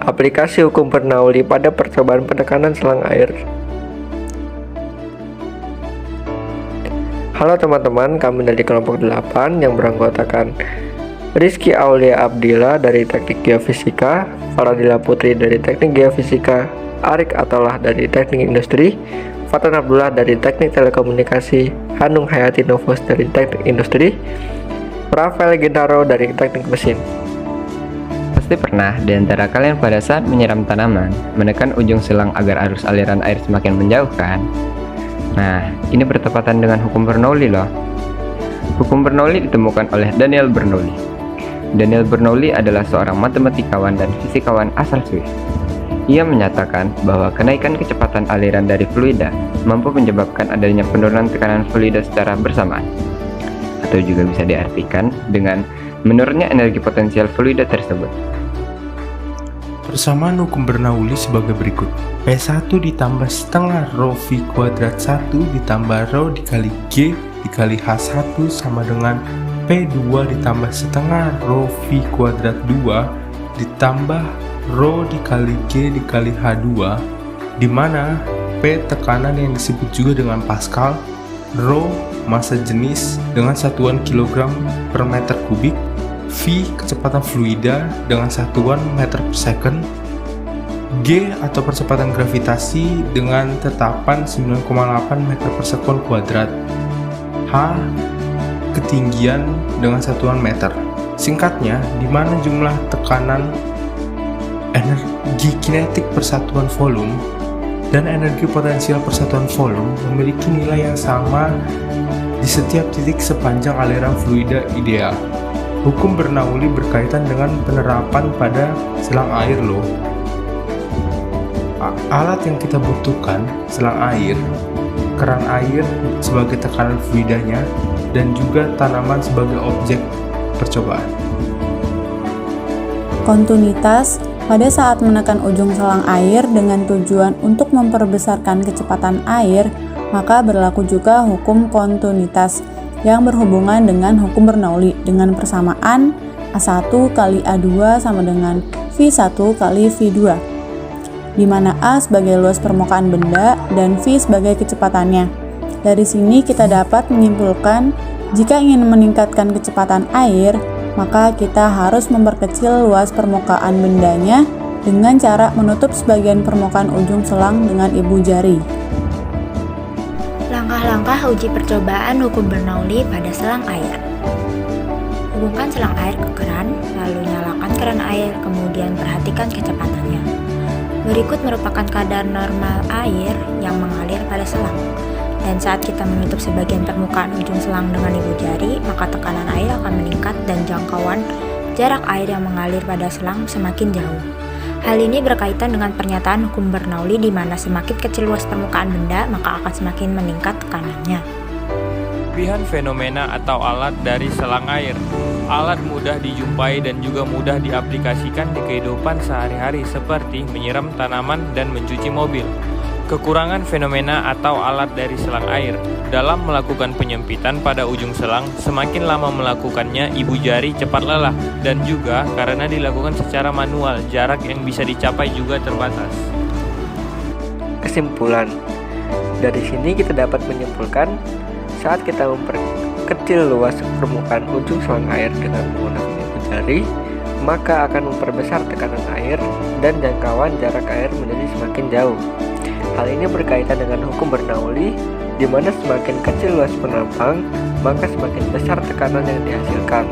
Aplikasi hukum Bernoulli pada percobaan penekanan selang air. Halo teman-teman, kami dari kelompok 8 yang beranggotakan Rizky Aulia Abdillah dari Teknik Geofisika, Faradila Putri dari Teknik Geofisika, Arik Atalah dari Teknik Industri, Fatan Abdullah dari Teknik Telekomunikasi, Hanung Hayati Novos dari Teknik Industri, Rafael Gennaro dari Teknik Mesin. Pasti pernah di antara kalian pada saat menyiram tanaman, menekan ujung selang agar arus aliran air semakin menjauh kan? Nah, ini bertepatan dengan hukum Bernoulli loh. Hukum Bernoulli ditemukan oleh Daniel Bernoulli. Daniel Bernoulli adalah seorang matematikawan dan fisikawan asal Swiss. Ia menyatakan bahwa kenaikan kecepatan aliran dari fluida mampu menyebabkan adanya penurunan tekanan fluida secara bersamaan. Atau juga bisa diartikan dengan menurunnya energi potensial fluida tersebut. Persamaan hukum Bernoulli sebagai berikut. P1 ditambah setengah rho V kuadrat 1 ditambah rho dikali G dikali H1 sama dengan P2 ditambah setengah rho V kuadrat 2 ditambah rho dikali G dikali H2, di mana P tekanan yang disebut juga dengan Pascal, rho massa jenis dengan satuan kilogram per meter kubik, V kecepatan fluida dengan satuan meter per second, G atau percepatan gravitasi dengan tetapan 9,8 meter per sekon kuadrat, H ketinggian dengan satuan meter. Singkatnya, di mana jumlah tekanan, energi kinetik persatuan volume, dan energi potensial persatuan volume memiliki nilai yang sama di setiap titik sepanjang aliran fluida ideal. Hukum Bernoulli berkaitan dengan penerapan pada selang air loh. Alat yang kita butuhkan, selang air, keran air sebagai tekanan fluidanya, dan juga tanaman sebagai objek percobaan. Kontinuitas pada saat menekan ujung selang air dengan tujuan untuk memperbesarkan kecepatan air, maka berlaku juga hukum kontinuitas yang berhubungan dengan hukum Bernoulli dengan persamaan A1 kali A2 sama dengan V1 kali V2, di mana A sebagai luas permukaan benda dan V sebagai kecepatannya. Dari sini kita dapat menyimpulkan jika ingin meningkatkan kecepatan air, maka kita harus memperkecil luas permukaan bendanya dengan cara menutup sebagian permukaan ujung selang dengan ibu jari. Langkah-langkah uji percobaan hukum Bernoulli pada selang air. Hubungkan selang air ke keran, lalu nyalakan keran air, kemudian perhatikan kecepatannya. Berikut merupakan kadar normal air yang mengalir pada selang. Dan saat kita menutup sebagian permukaan ujung selang dengan ibu jari, maka tekanan air akan meningkat dan jangkauan jarak air yang mengalir pada selang semakin jauh. Hal ini berkaitan dengan pernyataan hukum Bernoulli di mana semakin kecil luas permukaan benda, maka akan semakin meningkat tekanannya. Kelebihan fenomena atau alat dari selang air. Alat mudah dijumpai dan juga mudah diaplikasikan di kehidupan sehari-hari seperti menyiram tanaman dan mencuci mobil. Kekurangan fenomena atau alat dari selang air. Dalam melakukan penyempitan pada ujung selang, semakin lama melakukannya ibu jari cepat lelah, dan juga karena dilakukan secara manual, jarak yang bisa dicapai juga terbatas. Kesimpulan, dari sini kita dapat menyimpulkan saat kita memperkecil luas permukaan ujung selang air dengan menggunakan ibu jari, maka akan memperbesar tekanan air dan jangkauan jarak air menjadi semakin jauh. Hal ini berkaitan dengan hukum Bernoulli, di mana semakin kecil luas penampang, maka semakin besar tekanan yang dihasilkan.